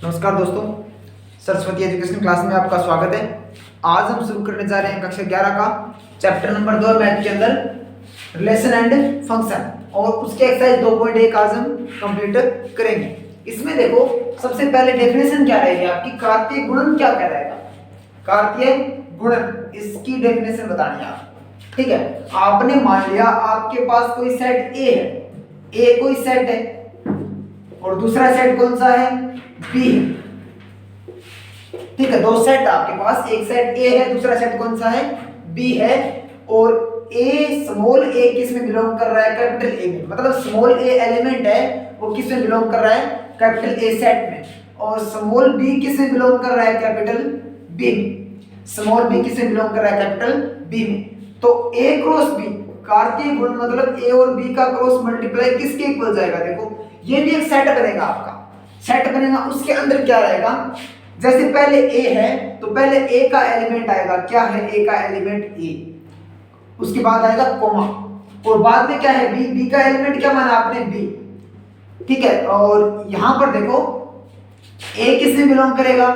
नमस्कार दोस्तों, Saraswati education class में आपका स्वागत है। आज हम शुरू करने जा रहे हैं कक्षा 11 का चैप्टर नंबर 2 मैथ के अंदर रिलेशन एंड फंक्शन, और उसके एक्सरसाइज 2.1 आज हम कंप्लीट करेंगे। इसमें देखो, सबसे पहले डेफिनेशन क्या रहेगी आपकी, कार्तीय गुणन क्या कहलाएगा। कार्तीय गुणन, इसकी डेफिनेशन बतानी है आप। ठीक है, आपने मान लिया आपके पास कोई सेट ए है, ए कोई सेट है और दूसरा सेट कौन सा है, बी है। ठीक है, दो सेट आपके पास, एक सेट ए है, दूसरा सेट कौन सा है, बी है। और ए स्मॉल ए किस में बिलोंग कर रहा है, कैपिटल ए में। मतलब स्मॉल ए एलिमेंट है वो किस में बिलोंग कर रहा है, कैपिटल ए सेट में। और स्मॉल बी किस में बिलोंग कर रहा है, कैपिटल बी में। स्मॉल बी किस में बिलोंग कर रहा है, कैपिटल बी में। तो ए क्रॉस बी, कार्तीय गुण मतलब ए और बी का क्रॉस मल्टीप्लाई किसके इक्वल जाएगा। देखो, ये भी एक सेट बनेगा, आपका सेट बनेगा। उसके अंदर क्या रहेगा, जैसे पहले ए है तो पहले ए का एलिमेंट आएगा, क्या है, ए का एलिमेंट ए, उसके बाद आएगा कोमा, और बाद में क्या है, बी, बी का एलिमेंट क्या माना आपने, बी। ठीक है, और यहां पर देखो ए किस में बिलोंग करेगा,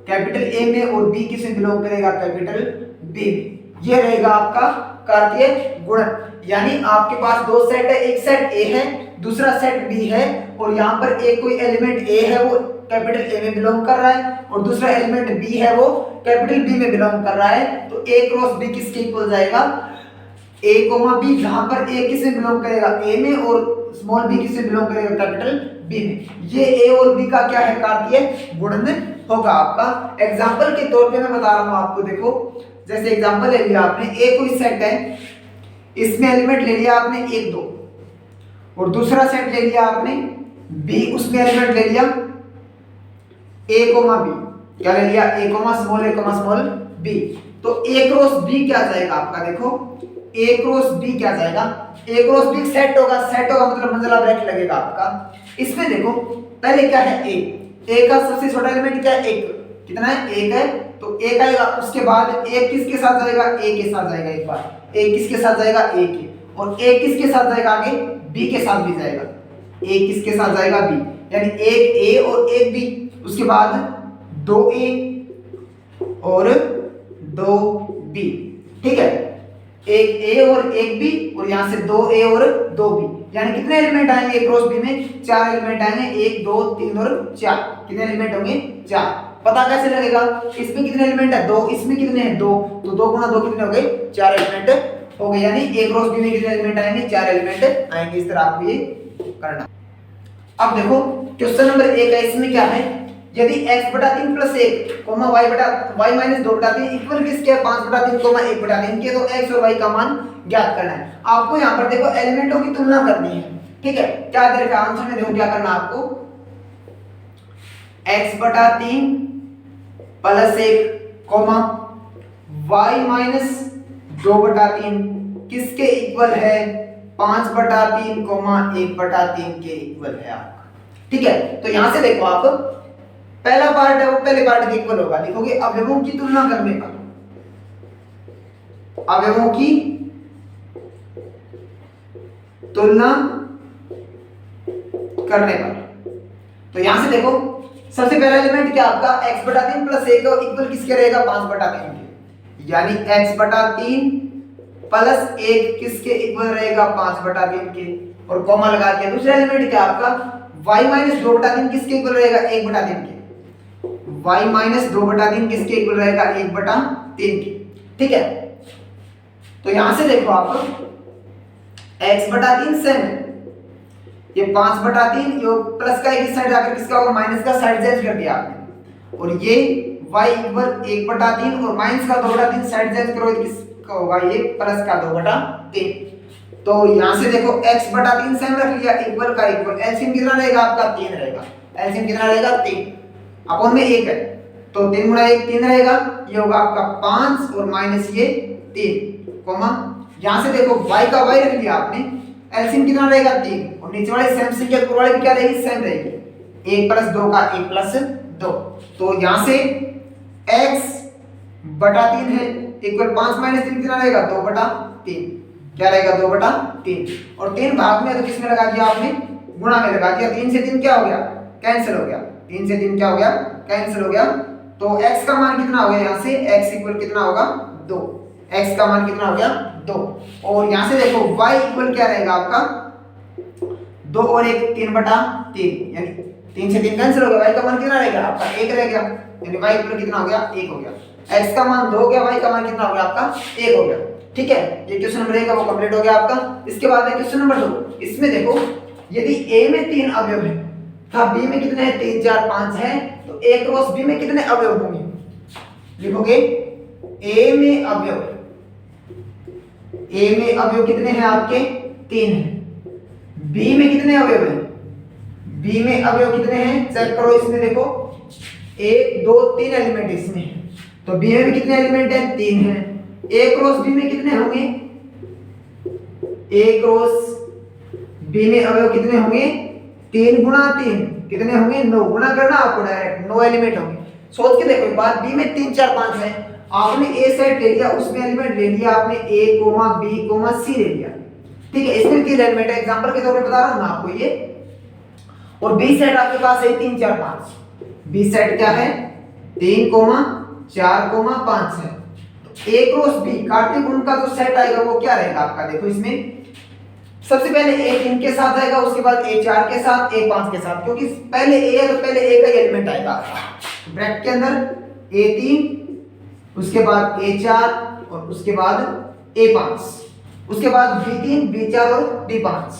कैपिटल ए में, और बी किस में बिलोंग करेगा, कैपिटल बी में। ये रहेगा आपका कार्तीय गुणन। यानी आपके पास दो सेट है, एक सेट ए है, दूसरा सेट बी है, और यहाँ पर एक कोई एलिमेंट ए है वो कैपिटल ए में बिलोंग कर रहा है, और दूसरा एलिमेंट बी है वो कैपिटल बी में बिलोंग कर रहा है। तो ए क्रॉस बी किसके इक्वल जाएगा, ए कोमा बी, जहां पर ए किस में बिलोंग करेगा, ए में, और स्मॉल बी किस में बिलोंग करेगा, कैपिटल बी में। ये ए और बी का क्या है, कार्तीय गुणन होगा आपका। एग्जाम्पल के तौर पे मैं बता रहा हूं आपको। देखो, जैसे एग्जाम्पल ले लिया आपने, ए कोई सेट है, इसमें एलिमेंट ले लिया आपने 1 2, और दूसरा सेट ले लिया आपने बी, उसमें एलिमेंट ले लिया ए कोमा बी, क्या ले लिया, ए कोमा स्मॉल बी। तो ए क्रॉस बी क्या जाएगा आपका, देखो ए क्रॉस बी क्या जाएगा, ए क्रॉस बी सेट होगा, सेट होगा मतलब मंझला ब्रैकेट लगेगा आपका। इसमें देखो पहले क्या है, ए का सबसे छोटा एलिमेंट क्या है, 1, कितना है, 1 है, तो 1 आएगा। उसके बाद ए किसके साथ जाएगा, ए के साथ जाएगा, एक बार ए किसके साथ जाएगा, ए के, और ए किसके साथ जाएगा, आगे बी के साथ भी जाएगा, ए किसके साथ जाएगा, बी, यानी एक ए और एक बी। उसके बाद 2a और 2b। ठीक है, एक ए और एक बी, और यहां से 2a और 2b, यानी कितने एलिमेंट आएंगे क्रॉस बी में, 4 एलिमेंट आएंगे, 1 2 3 और 4। कितने एलिमेंट होंगे, 4। पता कैसे लगेगा, इसमें कितने एलिमेंट है, 2, इसमें कितने हैं, 2, तो 2 गुना 2 कितने हो गए, 4 एलिमेंट हो गए। यानी ए क्रॉस बी में कितने एलिमेंट आएंगे, 4 एलिमेंट आएंगे। इस तरह आपको ये करना। अब देखो क्वेश्चन नंबर 1 है, इसमें क्या है, यदि x बटा 3 प्लस 1 कोमा y माइनस 2 बटा 3 इक्वल किसके, 5 बटा 3 कोमा 1 बटा 3 के, तो x और y का मान ज्ञात करना है। आपको यहाँ पर देखो एलिमेंटों की तुलना करनी है। ठीक है, क्या दे रखा आंसर में, देखो क्या करना आपको, x बटा 3 प्लस 1 कोमा y माइनस 2 बटा 3 किसके इक्वल है, 5 बटा 3 कोमा 1 बटा 3 के इक्वल है आपका। ठीक है, तो यहां से देखो आप, पहला पार्ट है वो पहले पार्ट के इक्वल होगा, लिखोगे अवयवों की तुलना करने पर, अवयवों की तुलना करने पर। तो यहां से देखो सबसे पहला एलिमेंट क्या आपका, x बटा 3 प्लस 1 इक्वल किसके रहेगा, 5 बटा 3 के, यानी x बटा 3 प्लस 1 किसके इक्वल रहेगा, 5 बटा 3 के, और कॉमा लगा के। दूसरा एलिमेंट क्या आपका, y माइनस 2 बटा 3 किसके इक्वल रहेगा, 1 बटा 3 के, y माइनस 2 बटा 3 किसके इक्वल रहेगा, 1 बटा 3 के। ठीक है, तो यहां से देखो आप, x बटा 3 सेम है, ये 5 बटा 3, ये प्लस का एक साइड जाकर किसका होगा, माइनस का साइड चेंज कर दिया आपने, और ये y इक्वल 1 बटा 3 और माइनस का 2 बटा 3 साइड चेंज करो, किसका होगा, ये प्लस का 2 बटा 3। तो यहां से देखो x बटा 3 सेम रख लिया, इक्वल का इक्वल, एलसीएम कितना रहेगा आपका, 3 रहेगा, एलसीएम कितना रहेगा, 3 अपॉन में 1 है, तो 3 गुणा 1 3 रहेगा, ये होगा आपका 5 और माइनस ये 3 कोमा, यहां से देखो y का y रख लिया आपने, एलसीएम कितना रहेगा, 3, और नीचे वाली सेम संख्या ऊपर वाली भी क्या रहेगी, सेम रहेगी, 1 प्लस 2 का 1 प्लस 2। तो यहां से x बटा 3 है इक्वल 5 माइनस 3 कितना रहेगा, 2 बटा 3, क्या रहेगा, 2 बटा 3, और 3 भाग में तो किसमें लगा दिया आपने, गुणा में लगा दिया, 3 से 3 क्या हो गया, कैंसिल हो गया, 3 से 3 क्या हो गया, कैंसिल हो गया। तो x का मान कितना हो गया, यहाँ से x इक्वल कितना होगा 2, x का मान कितना हो गया 2। और यहाँ से देखो y इक्वल क्या रहेगा आपका 2 और 1 3/3, यानी 3 से 3 कैंसिल हो गया, y का मान कितना रहेगा आपका 1 रह गया, यानी y इक्वल कितना हो गया 1 हो गया। x का मान 2 हो गया, y का मान कितना हो गया आपका 1 हो गया। ठीक है, ये क्वेश्चन नंबर 1 का वो कंप्लीट हो गया आपका। इसके बाद है क्वेश्चन नंबर 2। इसमें देखो यदि a में 3 अवयव है तथा b में कितने हैं 3 4 5 है, तो a क्रॉस b में कितने अवयव होंगे, लिखोगे a में अवयव कितने हैं आपके 3 हैं, b में कितने अवयव हैं, b में अवयव कितने हैं चेक करो। इसमें देखो 1 2 3 एलिमेंट इसमें है, तो b में भी कितने एलिमेंट हैं 3 हैं। a क्रॉस b में कितने होंगे, a क्रॉस b में अवयव कितने होंगे 3 गुणा 3 कितने होंगे 9, गुणा करना आपको डायरेक्ट 9 एलिमेंट होंगे। सोच के देखो एक बात, b में 3 4 5 है, आपने a सेट ले लिया, उसमें एलिमेंट ले लिया आपने a b c ले लिया, ठीक है, इसमें 3 एलिमेंट है, एग्जांपल के तौर पे बता रहा हूं मैं आपको ये। और b सेट आपके पास है 3 4 5, b सेट क्या है 3 4 5 है। तो a क्रॉस b कार्तीय गुण का जो सेट आएगा वो क्या रहेगा आपका, देखो इसमें सबसे पहले a 3 के साथ आएगा, उसके बाद a 4 के साथ, a 5 के साथ, क्योंकि पहले a है तो पहले a का एलिमेंट आएगा ब्रैकेट के अंदर a 3, उसके बाद a 4 और उसके बाद a 5, उसके बाद b 3 b 4 और b 5,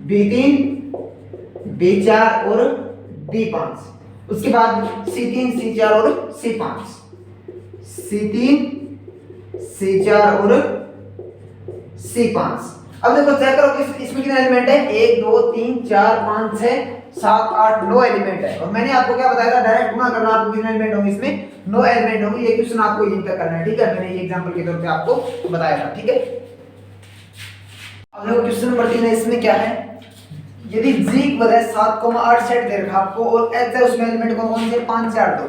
b 3 b 4 और b 5, उसके बाद c 3 c 4 और c 5, c 3 c 4 और c5। अब देखो चेक करो कि इसमें कितने एलिमेंट है 1 2 3 4 5 6 7 8 9 एलिमेंट है। और मैंने आपको क्या बताया था डायरेक्ट गुणा करना, आपको कितने एलिमेंट होंगे इसमें 9 एलिमेंट होंगे। ये क्वेश्चन आपको यहीं तक करना है, ठीक है, मैंने ये एग्जांपल के तौर पे आपको बताया था, ठीक है। अब देखो क्वेश्चन नंबर 3 है, इसमें क्या है, यदि g इक्वल है 7,8 सेट दे रखा आपको और h है उसमें एलिमेंट कौन से 5 4 2,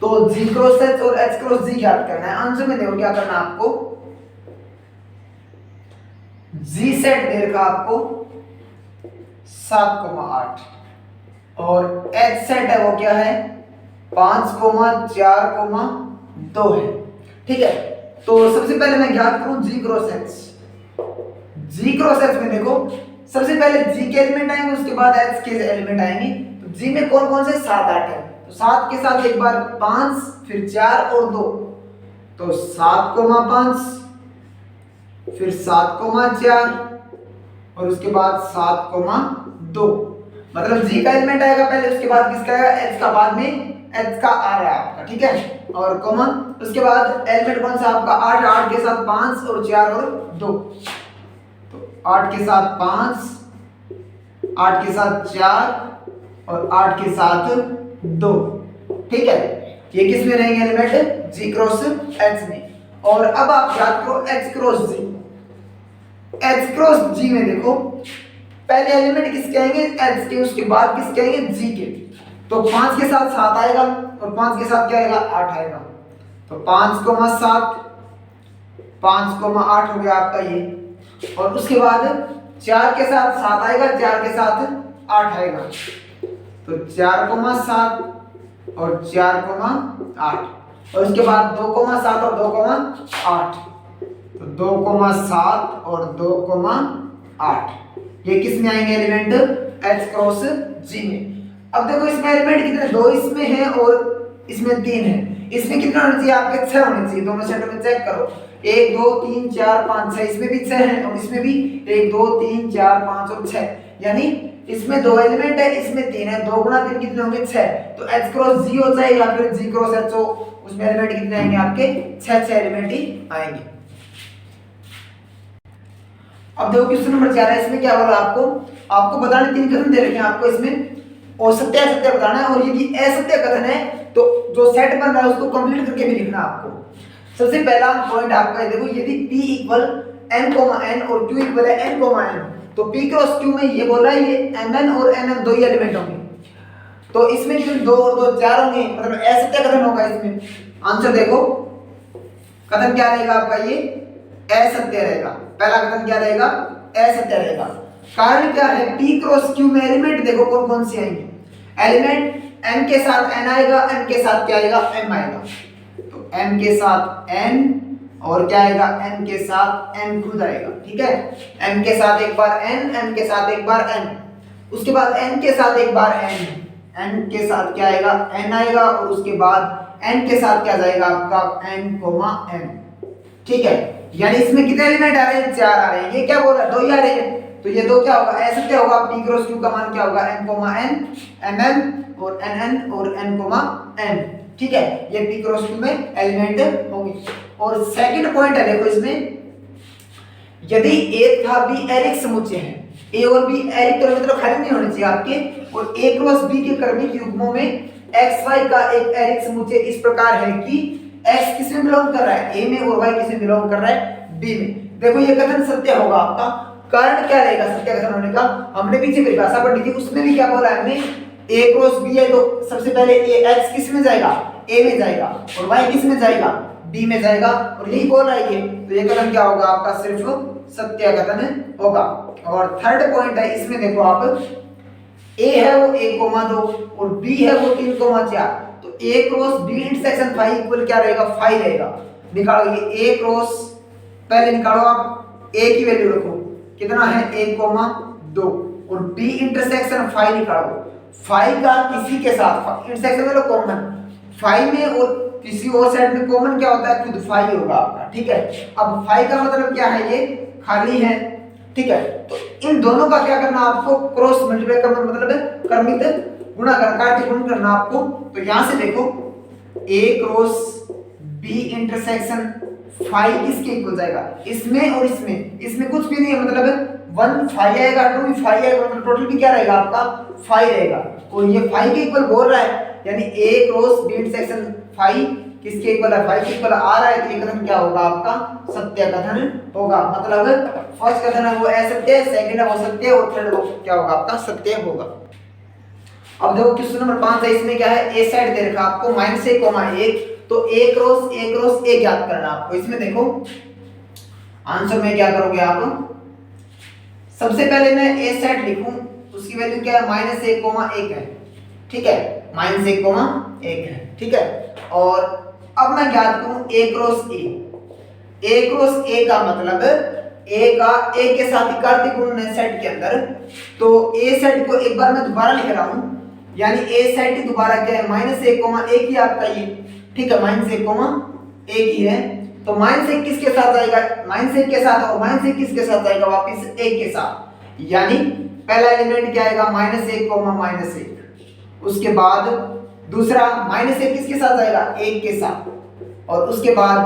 तो g क्रॉस h और h क्रॉस g ज्ञात करना है। आंसर में देखो क्या करना है आपको, g सेट दे रखा आपको 7,8 और h सेट है वो क्या है 5, 4, 2 है, ठीक है। तो सबसे पहले मैं ज्ञात करूं g cross h। g cross h में देखो सबसे पहले g के एलिमेंट आएंगे, उसके बाद h के एलिमेंट आएंगे। तो g में कौन कौन से 7 8 है, तो 7 के साथ एक बार 5 फिर 4 और 2, तो 7,5 फिर 7,4 और उसके बाद 7,2, मतलब g का एलिमेंट आएगा पहले, उसके बाद किसका आएगा h का, बाद में h का आ रहा है आपका, ठीक है, और कॉमा उसके बाद एलिमेंट कौन सा आपका 8 8 के साथ 5 और 4 और 2, तो 8 के साथ 5 8 के साथ 4 और 8 के साथ 2, ठीक है। ये किस में रहेंगे एलिमेंट g क्रॉस h में। और अब आप याद करो h cross g, h cross g में देखो पहले एलिमेंट किसके आएंगे h के, उसके बाद किसके आएंगे g के। तो 5 के साथ 7 आएगा और 5 के साथ क्या आएगा 8 आएगा, तो 5, 7 5,8 हो गया आपका ये। और उसके बाद 4 के साथ 7 आएगा, 4 के साथ 8 आएगा, तो 4,7 और 4,8 और उसके बाद 2,7 और 2,8, तो 2,7 और 2,8 ये किस में आएंगे एलिमेंट h क्रॉस g में। अब देखो इसमें एलिमेंट कितने 2 इसमें है और इसमें 3 है, इसमें कितने होने चाहिए आपके 6 होने चाहिए, दोनों सेट में चेक करो 1 2 3 4 5 6, इसमें भी 6 है और इसमें भी 1 2 3 4 5 और 6, यानी इसमें 2 एलिमेंट है इसमें 3 है, 2 गुणा 3 कितने होंगे 6, तो h क्रॉस g हो जाए या फिर g क्रॉस h हो, उसमें एलिमेंट कितने आएंगे आपके 6 एलिमेंट ही आएंगे। अब देखो क्वेश्चन नंबर 4 है, इसमें क्या बोला आपको बताने 3 कथन दे रखे हैं आपको, इसमें और सत्य असत्य बताना है, और यदि असत्य कथन है तो जो सेट बन रहा है उसको कंप्लीट करके भी लिखना आपको। सबसे पहला पॉइंट आपका देखो, यदि p इक्वल n, n और q इक्वल है n, n, तो p क्रॉस q में ये बोल रहा है ये mn और nm 2 ही एलिमेंट होंगे, तो इसमें कितने 2 और 2 4 होंगे, मतलब असत्य कथन होगा इसमें। आंसर देखो कथन क्या रहेगा आपका, ये असत्य रहेगा, पहला कथन क्या रहेगा असत्य रहेगा। कारण क्या है p क्रॉस q में एलिमेंट देखो कौन कौन से आएंगे, एलिमेंट m के साथ n आएगा, m के साथ क्या आएगा, m आएगा। तो m के साथ n और क्या आएगा, n के साथ m खुद आएगा। ठीक है, m के साथ एक बार n, m के साथ एक बार n, उसके बाद n के साथ एक बार n के साथ क्या आएगा, n आएगा, और उसके बाद n के साथ क्या जाएगा आपका n, n। ठीक है, यानी इसमें कितने एलिमेंट आ रहे हैं, 4 आ रहे हैं। ये क्या बोल रहा है, 2 ही आ रहे हैं, तो ये 2 क्या होगा, ऐसे क्या होगा, p क्रॉस q का मान क्या होगा, n, n, mm और nn और n, n। ठीक है, ये p क्रॉस q में एलिमेंट होंगे। और सेकंड पॉइंट है, देखो इसमें यदि a था b एरिक समुच्चय है, a और b एरिक तो मतलब खाली नहीं होने चाहिए आपके, और a क्रॉस b के क्रमिक युग्मों में x y का एक एरिक समुच्चय इस प्रकार है कि x किस में बिलोंग कर रहा है, a में, और y किस में बिलोंग कर रहा है, b में। देखो ये कथन सत्य होगा आपका। कारण क्या रहेगा सत्य कथन होने का, हमने पीछे परिभाषा पढ़ी थी, उसमें भी क्या बोला हमने, a क्रॉस b है तो सबसे पहले x किस में जाएगा, a में जाएगा, और y किस में जाएगा, b में जाएगा, और यही बोल रहा है ये, तो ये कथन क्या होगा आपका, सिर्फ सत्य कथन होगा। और थर्ड पॉइंट है इसमें, देखो आप a है वो 1,2 और b है वो 3,4, तो a cross b intersection phi equal क्या रहेगा, फाई रहेगा। निकालो ये a क्रॉस, पहले निकालो आप a की वैल्यू रखो, कितना है 1,2, और b इंटरसेक्शन फाई निकालो। फाई का किसी के साथ इंटरसेक्शन में लो कॉमन, फाई में और किसी और साइड में कॉमन क्या होता है, खुद फाई होगा आपका। ठीक है, अब फाई का मतलब क्या है, ये खाली है। ठीक है, तो इन दोनों का क्या करना आपको, क्रॉस मल्टीप्लाई करना, मतलब है क्रमित गुणा करना, कार्तीय गुण करना आपको। तो यहां से देखो a cross b intersection phi किसके इक्वल जाएगा, इसमें और इसमें कुछ भी नहीं है, मतलब 1 फाई आएगा, 2 फाई आएगा, मतलब टोटल भी क्या रहेगा आपका, फाई रहेगा, और ये फाई के इक्वल बोल रहा है, यानी a cross b intersection phi किसके इक्वल है, फाई के इक्वल आ रहा है, तो ये कथन क्या होगा आपका, सत्य कथन होगा। मतलब फर्स्ट कथन है वो असत्य है, सेकंड है वो सत्य है, और थर्ड वो क्या होगा आपका, सत्य होगा। अब देखो क्वेश्चन नंबर 5 है, इसमें क्या है, ए साइड दे रखा आपको -1,1, तो a क्रॉस a ज्ञात करना आपको। इसमें देखो आंसर में क्या करोगे आप, सबसे पहले मैं a साइड लिखूं, उसकी वैल्यू क्या है, -1,1 है। ठीक है, -1,1 है। ठीक है, और अब मैं ज्ञात करूं a क्रॉस a का मतलब a का a के साथ कार्तीय गुण है सेट के अंदर, तो a सेट को एक बार मैं दोबारा लिख रहा हूं, यानी a सेट दोबारा क्या है, -1,1 ही आपका ये। ठीक है, -1,1 ही है, तो -1 किसके साथ जाएगा, -1 के साथ, और -1 किसके साथ जाएगा, वापस 1 के साथ, यानी पहला एलिमेंट क्या आएगा, -1,-1, उसके बाद दूसरा -1 किसके साथ जाएगा, 1 के साथ, और उसके बाद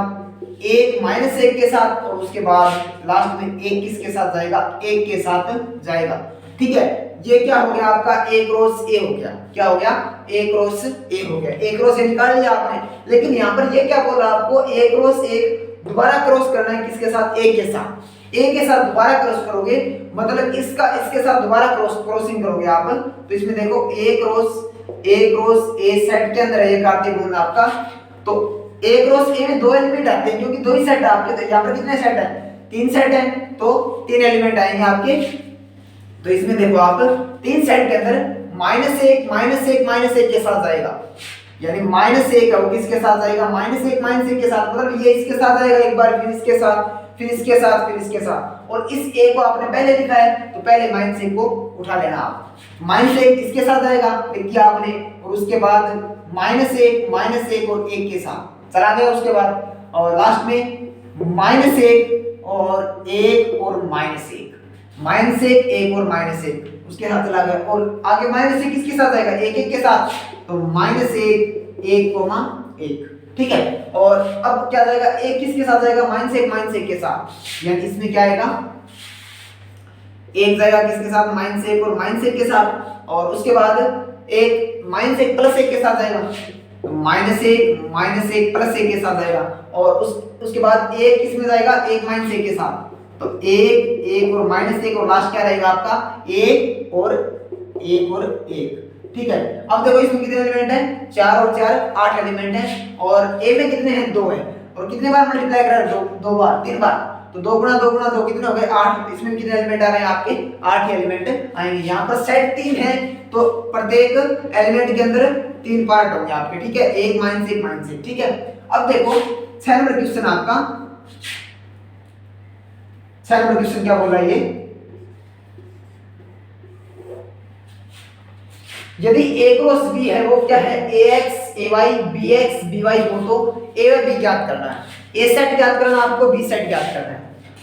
1 -1 के साथ, और उसके बाद लास्ट में 1 किसके साथ जाएगा, 1 के साथ जाएगा। ठीक है, ये क्या हो गया आपका, a क्रॉस a हो गया, क्या हो गया, a क्रॉस a हो गया, a क्रॉस a निकाल लिया आपने। लेकिन यहाँ पर ये क्या बोल रहा है आपको, a क्रॉस a दोबारा क्रॉस करना है, किसके साथ, a के साथ, a के साथ दोबारा क्रॉस करोगे, मतलब इसका इसके साथ दोबारा क्रॉसिंग करोगे आप। तो इसमें देखो a क्रॉस a सेट के अंदर है ये कार्तीय गुण आपका, तो a क्रॉस a में 2 एलिमेंट आते हैं, क्योंकि 2 ही सेट है आपके, तो यहाँ पर कितने सेट है, 3 सेट है, तो 3 एलिमेंट आएंगे आपके। तो इसमें देखो आप 3 सेट के अंदर -1 के साथ जाएगा, यानी -1 है वो किसके साथ जाएगा, -1 के साथ, मतलब ये इसके साथ जाएगा एक बार, फिर इसके साथ, फिर इसके साथ, फिर इसके साथ, और इस a को आपने पहले लिखा है, तो पहले -1 को उठा लेना आप। -1 इसके साथ जाएगा, फिर किया आपने, और उसके बाद -1 और 1 के साथ चला गया, उसके बाद और लास्ट में -1 और 1 और -1, -1 और -1 उसके साथ चला गया, और आगे -1 किसके साथ आएगा, 1 के साथ, तो -1 1,1। ठीक है, और अब क्या जाएगा, 1 किसके साथ जाएगा, -1 के साथ, यानी इसमें क्या आएगा, 1 जाएगा किसके साथ, -1 और -1 के साथ, और उसके बाद 1 -1 + 1 के साथ जाएगा, तो -1 + 1 के साथ जाएगा, और उसके बाद 1 किस में जाएगा, 1 -1 के साथ, तो 1 और -1, और लास्ट क्या रहेगा आपका, 1 और 1। ठीक है, अब देखो इसमें कितने एलिमेंट हैं, 4 और 4 8 एलिमेंट हैं, और a में कितने हैं, 2 हैं, और कितने बार मल्टीप्लाई कर रहे हैं, 2 बार, 3 बार, तो 2 गुणा 2 कितने हो गए, 8। इसमें कितने एलिमेंट आ रहे हैं आपके, 8 एलिमेंट आएंगे। यहाँ पर सेट 3 है, तो प्रत्येक एलिमेंट के अंदर 3 पार्ट होंगे आपके, ठीक है, 1 माइनस 1 माइनस 1, ठीक है। अब देखो 6 नंबर क्वेश्चन आपका, 6 नंबर क्वेश्चन क्या बोल रहा है ये, यदि a क्रॉस b है वो क्या है, ax ay bx by हो, तो a व b ज्ञात करना है, a सेट ज्ञात करना है आपको, b सेट ज्ञात करना है,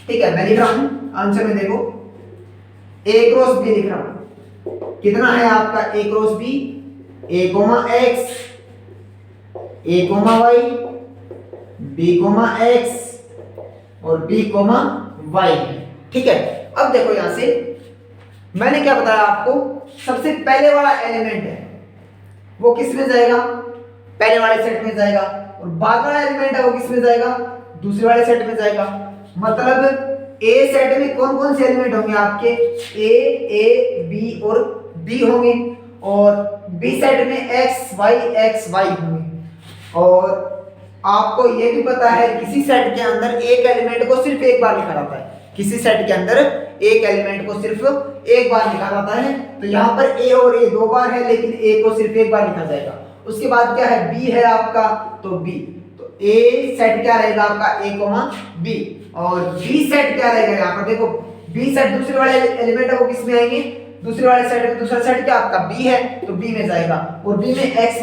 ठीक है। मैं लिख रहा हूं आंसर में, देखो a क्रॉस b लिख रहा हूं, कितना है आपका a cross b, a x a y b x और b y है, ठीक है। अब देखो यहां से मैंने क्या बताया आपको, सबसे पहले वाला एलिमेंट है वो किस में जाएगा, पहले वाले सेट में जाएगा, और बाद वाला एलिमेंट है वो किस में जाएगा, दूसरे वाले सेट में जाएगा। मतलब ए सेट में कौन कौन से एलिमेंट होंगे आपके, ए बी और बी होंगे, और बी सेट में एक्स वाई होंगे। और आपको ये भी पता है किसी सेट के अंदर एक एलिमेंट को सिर्फ एक बार लिखा जाता है, किसी सेट के अंदर एक एलिमेंट को सिर्फ एक बार लिखा जाता है, तो यहाँ पर ए और ए 2 बार है, लेकिन ए को सिर्फ एक बार लिखा जाएगा। उसके बाद क्या है, बी है आपका, तो बी, तो ए सेट क्या रहेगा आपका, a बी, और बी सेट क्या रहेगा, यहाँ पर देखो बी सेट दूसरे वाले एलिमेंट है वो किस में आएंगे, दूसरे वाले सेट में, दूसरा सेट क्या आपका बी है, तो बी में जाएगा, और बी में एक्स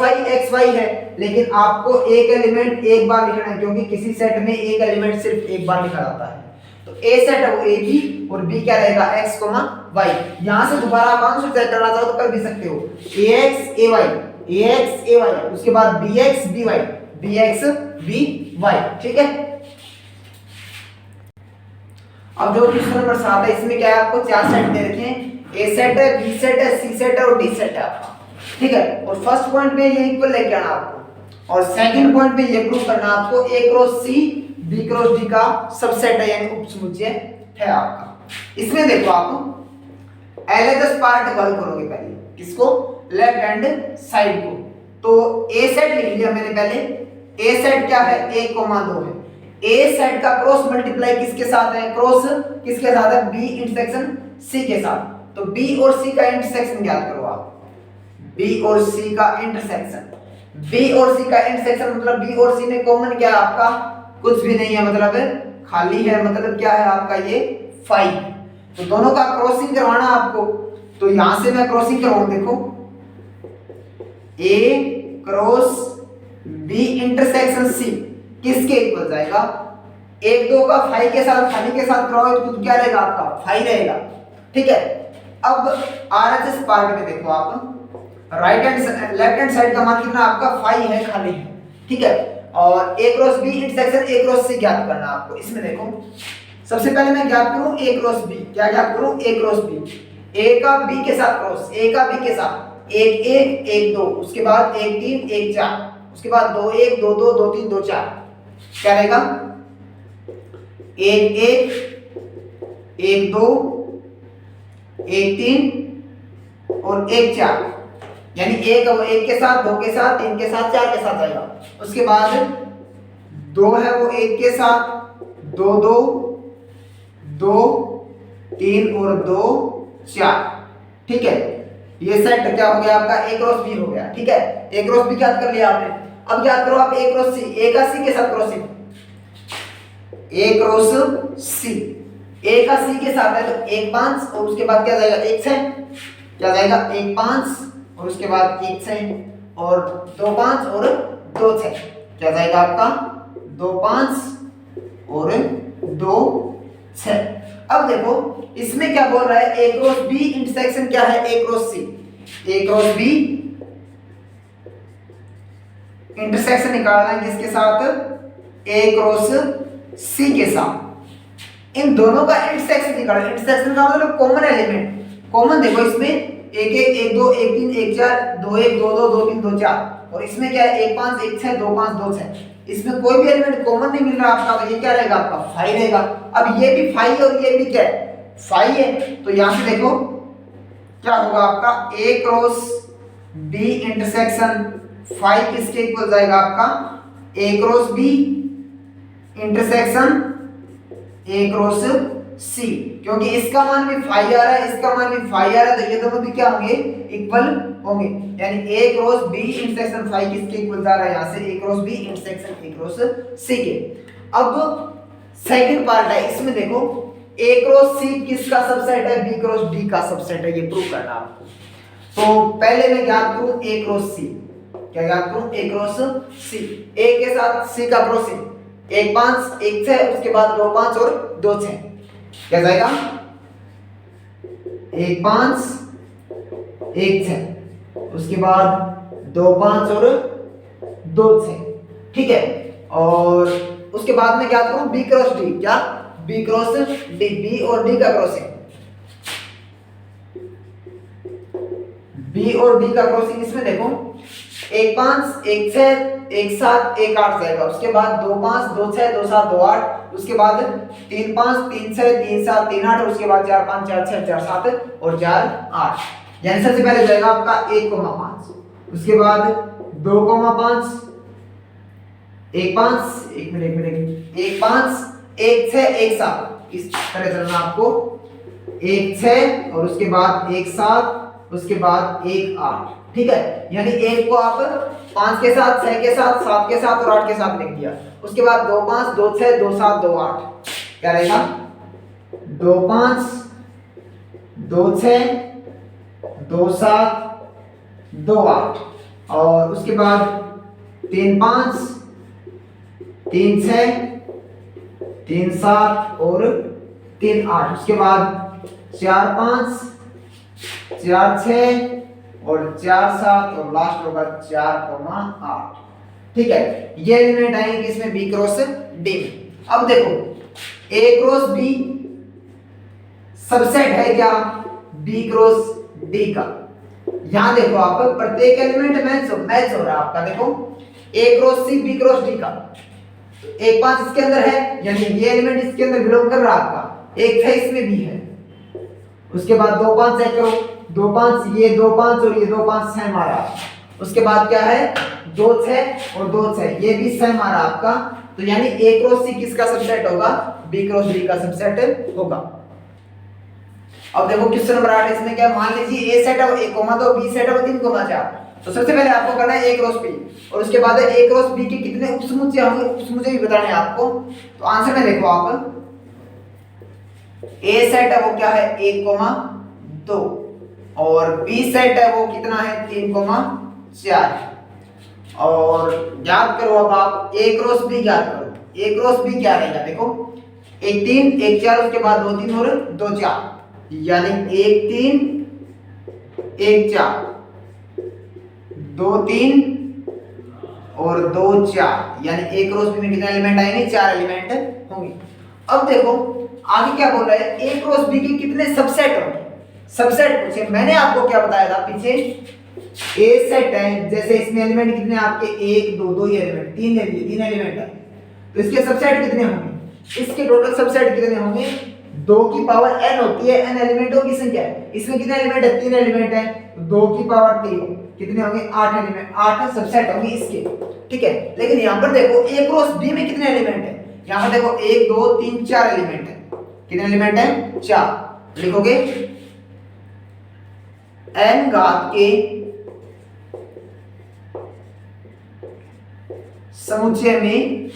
वाई है, लेकिन आपको एक एलिमेंट एक बार लिखना है, क्योंकि किसी सेट में एक एलिमेंट सिर्फ एक बार लिखा जाता है। तो ए सेट है वो ए बी, और बी क्या रहेगा, एक्स वाई। यहां से दोबारा आप आंसर चेक करना चाहो तो कर भी सकते हो, ax ay, उसके बाद bx by, ठीक है। अब जो क्वेश्चन नंबर 7 है, इसमें क्या है, आपको 4 सेट दे रखे हैं, ए सेट है, बी सेट है, सी सेट है और डी सेट है आपका, ठीक है। और फर्स्ट पॉइंट में ये इक्वल लेके आना आपको, और सेकंड पॉइंट में ये प्रूव करना आपको A cross C B cross D का सबसेट है, यानी उपसमुच्चय है आपका। इसमें देखो आप एलएचएस पार्ट हल करोगे पहले, किसको, लेफ्ट हैंड साइड को। तो ए सेट लिख लिया मैंने पहले, ए सेट क्या है, 1,2 है। ए सेट का क्रॉस मल्टीप्लाई किसके साथ है, क्रॉस किसके साथ है, बी इंटरसेक्शन सी के साथ। तो बी और सी का इंटरसेक्शन ज्ञात करो आप, बी और सी का इंटरसेक्शन, बी और सी का इंटरसेक्शन मतलब बी और सी में कॉमन क्या है आपका, कुछ भी नहीं है, मतलब खाली है, मतलब क्या है आपका ये 5। तो दोनों का क्रॉसिंग करवाना आपको, तो यहां से मैं क्रॉसिंग करवाऊं, देखो A cross B intersection C किसके इक्वल जाएगा, 1 2 का 5 के साथ, खाली के साथ कराओ तो क्या रहेगा आपका 5 रहेगा, ठीक है। अब आरएचएस पार्ट में देखो आप, right hand left hand side का मान कितना आपका 5 है, खाली है, ठीक है। और A cross B intersection A cross C ज्ञात करना आपको। इसमें देखो सबसे पहले मैं ज्ञात करूं ए क्रॉस बी, क्या ज्ञात करूं, ए क्रॉस बी, ए का बी के साथ क्रॉस, ए का बी के साथ 1 1 1 2, उसके बाद 1 3 1 4, उसके बाद 2 1 2 2 2 3 2 4, क्या रहेगा 1 1 1 2 1 3 और 1 4, यानी 1 के साथ 2 के साथ 3 के साथ 4 के साथ आएगा। उसके बाद 2 है वो 1 के साथ 2 2 2 3 और 2 4, ठीक है। ये सेट क्या हो गया आपका, ए क्रॉस बी हो गया, ठीक है। ए क्रॉस बी याद कर लिया आपने। अब याद करो आप ए क्रॉस सी, ए का सी के साथ क्रॉसिंग, ए क्रॉस सी, ए का सी के साथ है तो 1 5 और उसके बाद क्या जाएगा 1 6, क्या जाएगा 1 5 और उसके बाद 1 6 और 2 5 और 2 6, क्या जाएगा आपका 2 5 और 2 6। अब देखो इसमें क्या बोल रहा है, ए क्रॉस बी इंटरसेक्शन क्या है, ए क्रॉस सी, ए क्रॉस बी इंटरसेक्शन निकालना है किसके साथ, ए क्रॉस सी के साथ। इन दोनों का इंटरसेक्शन निकालना, इंटरसेक्शन का मतलब कॉमन एलिमेंट, कॉमन देखो इसमें 1 1 1 2 1 3 1 4 2 1 2 2 2 3 2 4, और इसमें क्या है 1 5 1 6 2 5 2 6, इसमें कोई भी एलिमेंट कॉमन नहीं मिल रहा आपका, तो ये क्या रहेगा आपका 5 रहेगा। अब ये भी 5 और ये भी क्या है 5 है, तो यहां से देखो क्या होगा आपका ए क्रॉस बी इंटरसेक्शन 5 किसके इक्वल जाएगा आपका, A cross B intersection A cross C, क्योंकि इसका मान भी फाई आ रहा है, इसका मान भी फाई आ रहा है, तो ये दोनों भी क्या होंगे, इक्वल होंगे। यानी A cross B intersection phi किसके इक्वल जा रहा है, यहाँ से A cross B intersection A cross C के। अब सेकंड पार्ट है, इसमें देखो ए क्रॉस सी किसका सबसेट है, बी क्रॉस डी का सबसेट है, ये प्रूव करना आपको। तो पहले मैं ज्ञात करूं ए क्रॉस सी, क्या ज्ञात करूं, ए क्रॉस सी, ए के साथ सी का क्रॉसिंग 1 5 1 6, उसके बाद 2 5 और 2 6, क्या जाएगा 1 5 1 6, उसके बाद 2 5 और 2 6, ठीक है। और उसके बाद में क्या करूं, बी क्रॉस डी, क्या बी क्रॉस डी, बी और डी का क्रॉसिंग, बी और डी का क्रॉसिंग इसमें देखो 1 5 1 6 1 7 1 8 जाएगा, उसके बाद 2 5 2 6 2 7 2 8, उसके बाद 3 5 3 6 3 7 3 8, उसके बाद 4 5 4 6 4 7 और 4 8। यानी सबसे पहले जाएगा आपका 1,5, उसके बाद 2,5 1 5 1 मिनट 1 5 1 6 1 7, इस तरह चलना आपको 1 6 और उसके बाद 1 7, उसके बाद 1 8, ठीक है। यानी 1 को आप 5 के साथ 6 के साथ 7 के साथ और 8 के साथ लिख दिया, उसके बाद 2 5 2 6 2 7 2 8, क्या रहेगा 2 5 2 6 2 7 2 8, और उसके बाद 3 5 3 6 3 7 और 3 8, उसके बाद 4 5 4 6 और 4 7 और लास्ट होगा 4,8, ठीक है। ये एलिमेंट आएंगे इसमें बी क्रॉस डी में। अब देखो ए क्रॉस बी सबसेट है क्या, बी क्रॉस डी का। यहां देखो आप प्रत्येक एलिमेंट मैच हो रहा है आपका, देखो A cross C B cross D का 1 5 इसके अंदर है, यानी ये एलिमेंट इसके अंदर बिलोंग कर रहा है आपका, 1 6 इसमें भी है, उसके बाद 2 5 चेक करो 2 5, ये 2 5 और ये 2 5 सेम आ रहा, उसके बाद क्या है 2 6 और 2 6, ये भी सेम आ रहा आपका। तो यानी ए क्रॉस सी किसका सबसेट होगा, बी क्रॉस डी का सबसेट होगा। अब देखो क्वेश्चन नंबर 8, इसमें क्या, मान लीजिए ए सेट है 1,2, बी सेट है 3,4, तो सबसे पहले आपको करना है ए क्रॉस बी, और उसके बाद ए क्रॉस बी के कितने उपसमुच्चय होंगे, उपसमुच्चय भी बताने हैं आपको। तो आंसर में देखो आप ए सेट है वो क्या है 1,2, और बी सेट है वो कितना है 3,4, और याद करो अब आप ए क्रॉस बी याद करो, ए क्रॉस बी क्या रहेगा, देखो 1 3 1 4, उसके बाद 2 3 और 2 4, यानी 1 3 1 4 2 3 और 2 4, यानी ए क्रॉस बी में कितने एलिमेंट आएंगे, 4 एलिमेंट होंगे। अब देखो आगे क्या बोल रहा है, ए क्रॉस बी के कितने सबसेट होंगे, सबसेट पूछे। मैंने आपको क्या बताया था पीछे, ए सेट है, जैसे इसमें एलिमेंट कितने आपके 1 2 2 एलिमेंट, 3 एलिमेंट है, तो इसके सबसेट कितने होंगे, इसके टोटल सबसेट कितने होंगे, 2 की पावर n होती है, n एलिमेंटों की संख्या है, इसमें कितने एलिमेंट है 3 एलिमेंट है, तो 2 की पावर 3 कितने होंगे 8 एलिमेंट, 8 सबसेट होंगे इसके, ठीक है। लेकिन यहाँ पर देखो ए क्रॉस बी में कितने एलिमेंट है, यहाँ पर देखो 1 2 3 4 एलिमेंट है, कितने एलिमेंट है 4, लिखोगे n घात के समुच्चय में,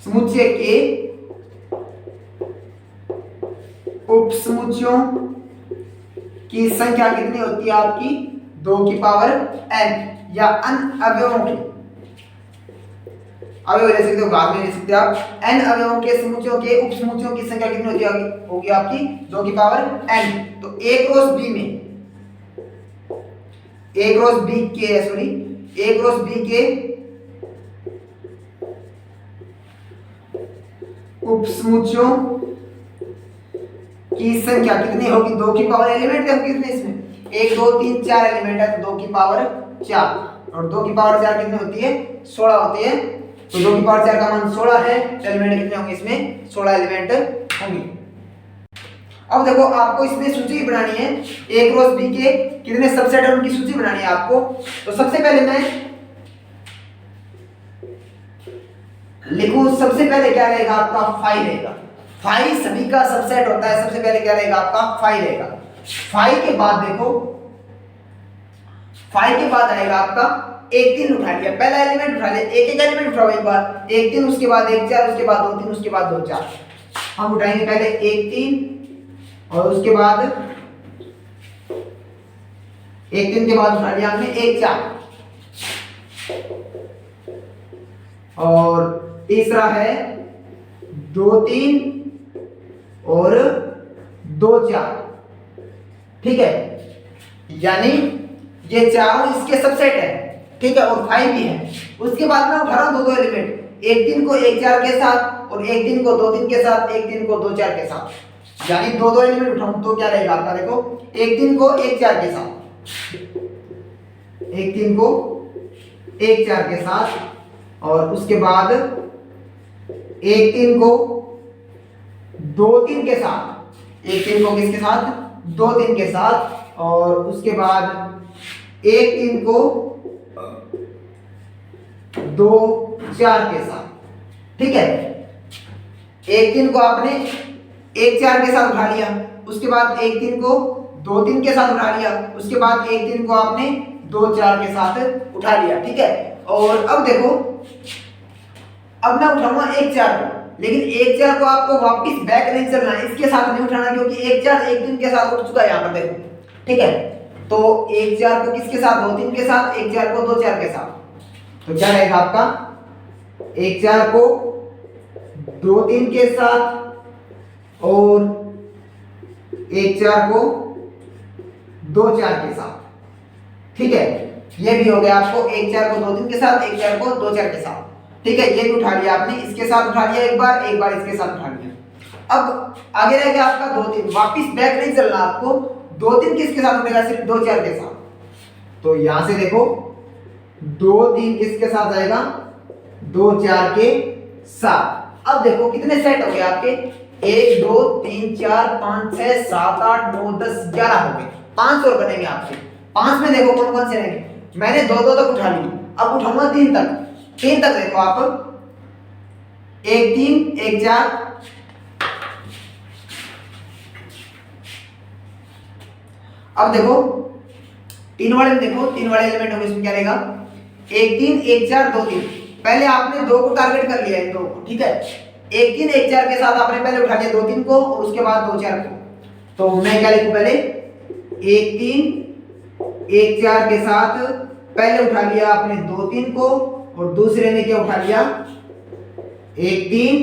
समुच्चय के उपसमुच्चयों की संख्या कितनी होती है आपकी 2 की पावर n, या n अवयवों की, अवयव ले सकते हो, घात में ले सकते हो आप, n अवयवों के समुच्चयों के उपसमुच्चयों की संख्या कितनी होगी आपकी 2 की पावर n। तो ए क्रॉस बी में, ए क्रॉस बी के उपसमुच्चयों की संख्या कितनी होगी 2 की पावर, एलिमेंट देखो कितने इसमें 1 2 3 4 एलिमेंट है, तो 2 की पावर 4, और 2 की पावर 4 कितनी होती है 16 होती है, तो 2 की पावर 4 का मान 16 है, तो एलिमेंट कितने होंगे इसमें 16 एलिमेंट होंगे। अब देखो आपको इसमें सूची बनानी है, ए क्रॉस बी के कितने सबसेट है उनकी सूची बनानी है आपको। तो सबसे पहले मैं लिखूं, सबसे पहले क्या रहेगा आपका 5 रहेगा, फाइव सभी का सबसेट होता है, सबसे पहले क्या रहेगा आपका फाइव रहेगा। फाइव के बाद देखो, फाइव के बाद आएगा आपका एक तीन उठा लिया, पहला एलिमेंट उठा लिया, एक एक एलिमेंट उठाओ एक बार, एक तीन उसके बाद एक चार, उसके बाद दो तीन, उसके बाद दो चार। हम उठाएंगे पहले एक तीन और उसके बाद एक तीन के बाद उठा लिया हमने एक चार, और तीसरा है दो तीन और दो चार, ठीक है, यानी ये चारों इसके सबसेट है, ठीक है, और फाइव भी है। उसके बाद मैं उठा रहा हूं दो दो एलिमेंट, एक तीन को एक चार के साथ और एक तीन को दो तीन के साथ, एक तीन को दो चार के साथ, यानी दो दो एलिमेंट उठाऊं तो क्या रहेगा आपका, देखो एक तीन को एक चार के साथ, एक तीन को एक चार के साथ, और उसके बाद एक तीन को दो तीन के साथ, एक तीन को किसके साथ, दो तीन के साथ, और उसके बाद एक तीन को दो चार के साथ, ठीक है। एक तीन को आपने एक चार के साथ उठा लिया, उसके बाद एक तीन को दो तीन के साथ उठा लिया, उसके बाद एक तीन को आपने दो चार के साथ उठा लिया, ठीक है। और अब देखो, अब मैं उठाऊंगा एक चार को, लेकिन एक चार को आपको वापस बैक नहीं चलना है, इसके साथ नहीं उठाना, क्योंकि एक चार एक तीन के साथ उठ चुका है यहाँ पर देखो, ठीक है। तो एक चार को किसके साथ, दो तीन के साथ, एक चार को दो चार के साथ, तो क्या रहेगा आपका, एक चार को दो तीन के साथ और एक चार को दो चार के साथ, ठीक है। ये भी हो गया आपको एक चार को दो तीन के साथ, एक चार को दो चार के साथ, ठीक है। ये भी उठा लिया आपने, इसके साथ उठा लिया एक बार इसके साथ उठा लिया। अब आगे रह गया आपका दो तीन, वापिस बैक नहीं चलना आपको, दो तीन किसके साथ उठेगा, सिर्फ दो चार के साथ। तो यहां से देखो दो तीन किसके साथ आएगा, दो चार के साथ। अब देखो कितने सेट हो गए आपके, एक दो तीन चार पांच छह सात आठ नौ 10 11 हो गए, 5 और बनेंगे आपके। 5 में देखो कौन कौन से रहेंगे, मैंने दो दो तक उठा ली, अब उठाऊंगा तीन तक, तीन तक देखो आप, एक तीन एक चार, अब देखो तीन वाले में देखो, तीन वाले एलिमेंट होंगे, इसमें क्या रहेगा, एक तीन एक चार दो तीन। पहले आपने दो को टारगेट कर लिया है, दो को, ठीक है। एक तीन एक चार के साथ आपने पहले उठा लिया दो तीन को और उसके बाद दो चार को, तो मैं क्या लिखूं, पहले एक तीन एक चार के साथ पहले उठा लिया आपने दो तीन को, और दूसरे में क्या उठा लिया, एक तीन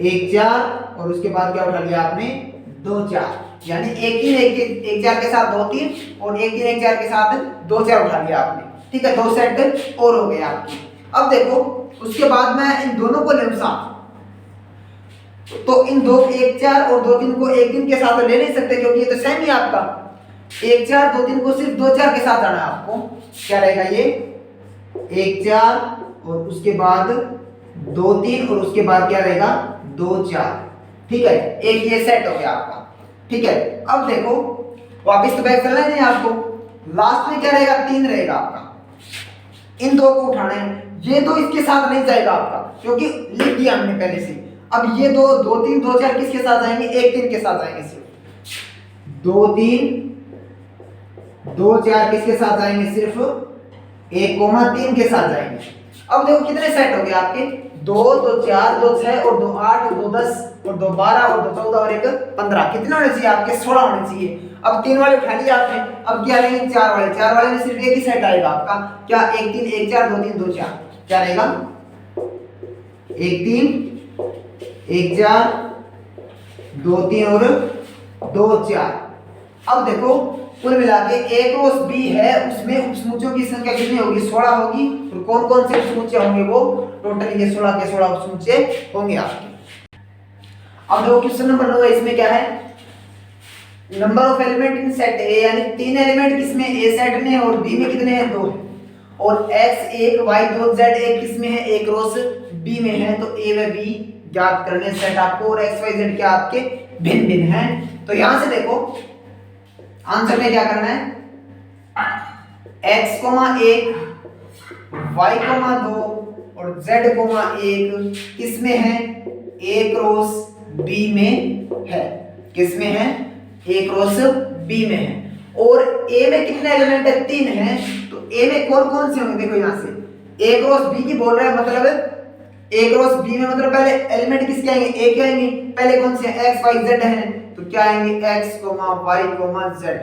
एक चार, और उसके बाद क्या उठा लिया आपने, दो चार, यानी एक तीन एक चार के साथ दो तीन और एक तीन एक चार के साथ दो चार उठा लिया आपने, ठीक है। दो सेट और हो गए आपके। अब देखो उसके बाद मैं इन दोनों को ले साथ, तो इन दो एक चार और दो तीन को एक तीन के साथ तो ले नहीं सकते, क्योंकि ये तो सेम ही आपका, एक चार दो तीन को सिर्फ दो चार के साथ आना है आपको, क्या रहेगा ये, एक चार और उसके बाद दो तीन और उसके बाद क्या रहेगा, दो चार, ठीक है। एक ये सेट हो गया आपका, ठीक है। अब देखो वापिस तो बैक चलना ही नहीं आपको, लास्ट में क्या रहेगा, तीन रहेगा आपका, इन दो को उठाना है, ये दो इसके साथ नहीं जाएगा आपका, क्योंकि लिख दिया हमने पहले से। अब ये दो दो तीन दो चार किसके साथ आएंगे, एक तीन के साथ आएंगे, सिर्फ दो तीन दो चार किसके साथ आएंगे, सिर्फ एक कोमा तीन के साथ जाएंगे। अब देखो कितने सेट हो गए आपके, दो दो चार दो छह और दो आठ और दो 10 और दो 12 और दो 14 और एक 15, कितने होने चाहिए आपके, 16 होने चाहिए। अब तीन वाले उठा लिए आपने, अब क्या लेंगे, चार वाले में सिर्फ एक ही सेट आएगा आपका, क्या, एक तीन एक चार दो तीन दो चार, क्या रहेगा, एक तीन एक चार दो तीन और दो चार। अब देखो कुल मिला के एक रोस बी है, उसमें उपसमुच्चों की संख्या कितनी होगी, 16 होगी, और कौन कौन से उपसमुच्चय होंगे, वो टोटल ये 16 के 16 उपसमुच्चय होंगे आपके। अब देखो क्वेश्चन नंबर 9 है, इसमें क्या है, number of element in set ए, यानी तीन एलिमेंट किसमें, ए सेट में, और बी में कितने हैं, 2 है, और x 1 y 2 z 1 किसमें है, एक रोस बी में है, तो ए व बी ज्ञात करने सेट आपको, और x y z क्या आपके भिन्न भिन्न हैं। तो यहां से देखो आंसर में क्या करना है, x, 1 y, 2 और z, 1 किसमें है, a क्रॉस बी में है। किस में है? ए क्रॉस बी में है। और ए में कितने एलिमेंट है? 3 है। तो ए में कौन कौन से होंगे? देखो यहां से ए क्रॉस बी की बोल रहा है, मतलब ए क्रॉस बी में मतलब पहले एलिमेंट किसके आएंगे? ए के आएंगे। पहले कौन से हैं? एक्स वाई जेड है। तो क्या आएंगे? X Y Z.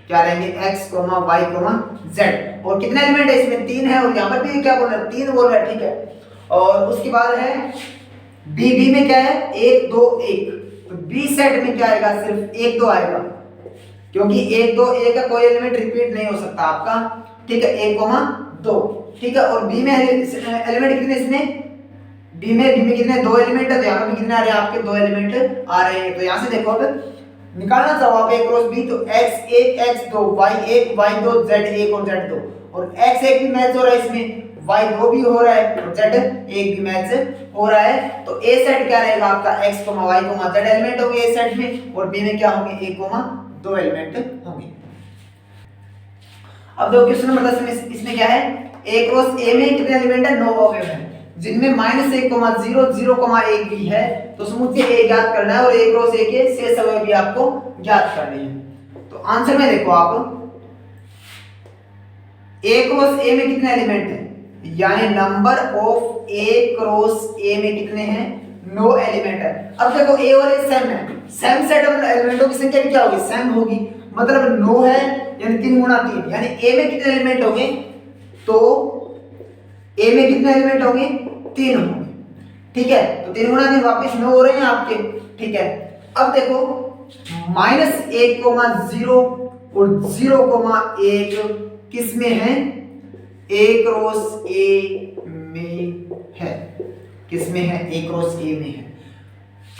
क्या रहेंगे? X Y Z. और कितने एलिमेंट है इसमें? 3 है। और यहाँ पर भी क्या बोल रहा है? 3 बोल रहा है, ठीक है। और उसके बाद है बी में क्या है? 1 2 1। तो बी सेट में क्या आएगा? सिर्फ 1 2 आएगा, क्योंकि 1 2 1 का कोई एलिमेंट रिपीट नहीं हो सकता आपका, ठीक है। 1 2, ठीक है। और बी में एलिमेंट कितने इसमें? बी में कितने? 2 एलिमेंट है। तो यहाँ पर भी कितने आ रहे हैं आपके? 2 एलिमेंट आ रहे हैं। तो यहाँ से देखो, अब निकालना चाहो आप ए क्रॉस बी, तो x1 x2 y1 y2 z1 और z2। और x1 भी मैच हो रहा है इसमें, y2 भी हो रहा है और z1 भी मैच हो रहा है। तो ए सेट क्या रहेगा आपका? x y z एलिमेंट होंगे ए सेट में, और बी में क्या होंगे? 1 2 एलिमेंट होंगे। अब देखो क्वेश्चन नंबर 10 में इसमें क्या है? ए क्रॉस ए में कितने एलिमेंट है? 9 अवयव है, जिनमें -1 0 0 1 भी है। तो समुच्चय ए ज्ञात करना है, और ए क्रॉस ए के शेष अवयव भी आपको ज्ञात करने हैं। तो आंसर में देखो आप, ए क्रॉस ए में कितने एलिमेंट हैं? यानी नंबर ऑफ ए क्रॉस ए में कितने हैं? 9 एलिमेंट है। अब देखो ए और ए सेम है, सेम सेट ऑफ एलिमेंटों की संख्या क्या होगी? सेम होगी, मतलब 9 है यानी 3 गुणा 3, यानी ए में कितने एलिमेंट होंगे? तो ए में कितने एलिमेंट होंगे? 3 होंगे, ठीक है। तो 3 गुणा 3 वापस 9 हो रहे हैं आपके, ठीक है। अब देखो -1 0 और 0 1 किस में है? ए क्रॉस ए में है। किस में है? ए क्रॉस ए में है।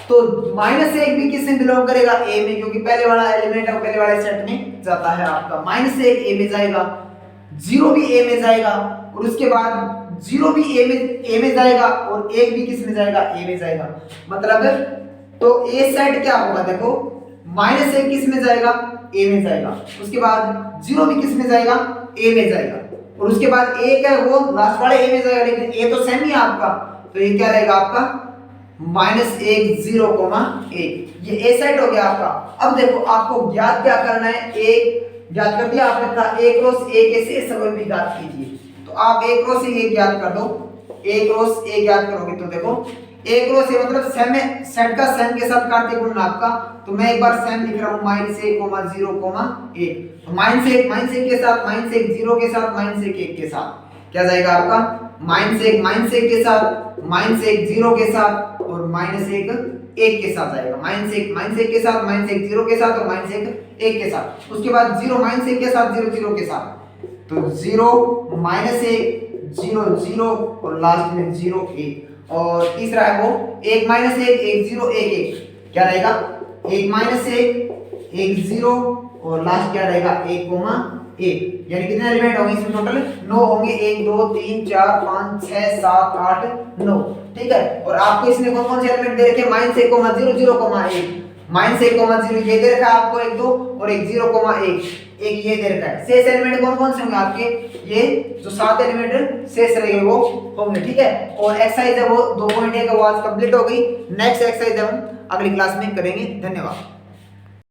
तो -1 भी किस में बिलोंग करेगा? ए में, क्योंकि पहले वाला एलिमेंट है, पहले वाले सेट में जाता है आपका। -1 ए में जाएगा, 0 भी ए में जाएगा, और उसके बाद 0 भी ए में जाएगा, और 1 भी किस में जाएगा? ए में जाएगा। मतलब तो ए सेट क्या होगा? देखो -1 किस में जाएगा? ए में जाएगा। उसके बाद 0 भी किस में जाएगा? ए में जाएगा। और उसके बाद 1 है वो लास्ट वाले ए में जाएगा, लेकिन ए तो सेम ही है आपका। तो ये क्या रहेगा आपका? -1 0 1। ये ए सेट हो गया आपका। अब देखो आपको ज्ञात क्या करना है? ए ज्ञात कर दिया आपने, था ए क्रॉस ए के शेष अवयव भी ज्ञात कीजिए। तो आप ए क्रॉस ए ज्ञात कर दो। ए क्रॉस ए ज्ञात करोगे तो देखो ए क्रॉस ए मतलब सेम है, सेट का सेम के साथ कार्तीय गुणन आपका। तो मैं एक बार सेम लिख रहा हूं, -1 0 1। तो -1 के साथ, -1 0 के साथ, -1 1 के साथ क्या जाएगा आपका? -1 के साथ, -1 0 के साथ, और -1 1 के साथ जाएगा। -1 के साथ, -1 0 के साथ, और -1 1 के साथ। उसके बाद 0 -1 के साथ, 0 0 के साथ। तो 0 -1 0 0 और लास्ट में 0 1। और तीसरा है वो 1 -1 1 0 1 1। क्या रहेगा? 1 -1 1 0 और लास्ट क्या रहेगा? 1 1। यानी कितने एलिमेंट होंगे इसमें? टोटल 9 होंगे। 1 2 3 4 5 6 7 8 9, ठीक है। और आपको इसमें कौन कौन से एलिमेंट दे रखे हैं? -1 0 0 1। -1 0 ये दे रखा है आपको 1 2, और 1 0 1 ये दे रखा है। शेष एलिमेंट कौन कौन से होंगे आपके? ये जो 7 एलिमेंट शेष रहेंगे वो होंगे, ठीक है। और एक्सरसाइज है वो 2.1 का वो आज कंप्लीट हो गई। नेक्स्ट एक्सरसाइज हम अगली क्लास में करेंगे। धन्यवाद।